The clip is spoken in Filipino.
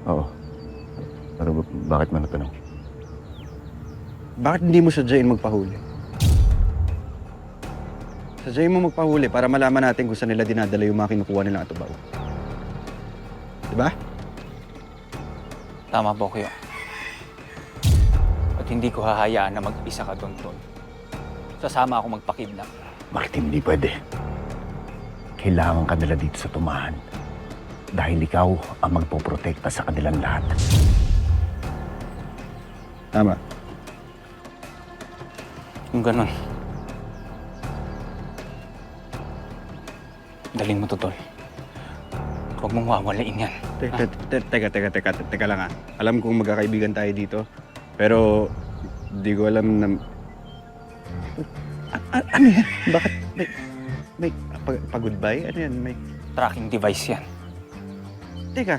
Oo. Pero bakit mo natanong? Bakit hindi mo sadyain magpahuli? Sadyain mo magpahuli para malaman natin kung saan nila dinadala yung mga kinukuha nilang atubaw. Diba? Tama po kayo. At hindi ko hahayaan na mag-isa ka doon, Tol. Sasama ako magpakidnap. Martin, hindi pwede. Kailangan ka nila dito sa tumahan. Dahil ikaw ang magpoprotekta sa kanilang lahat. Tama. Kung ganun, dalhin mo to, Tol. Huwag mong wawalain yan. Teka lang ah. Alam kong magkakaibigan tayo dito. Pero, di ko alam na... ano yan? Bakit? May pag-goodbye? Ano yan? May... Tracking device yan. Teka.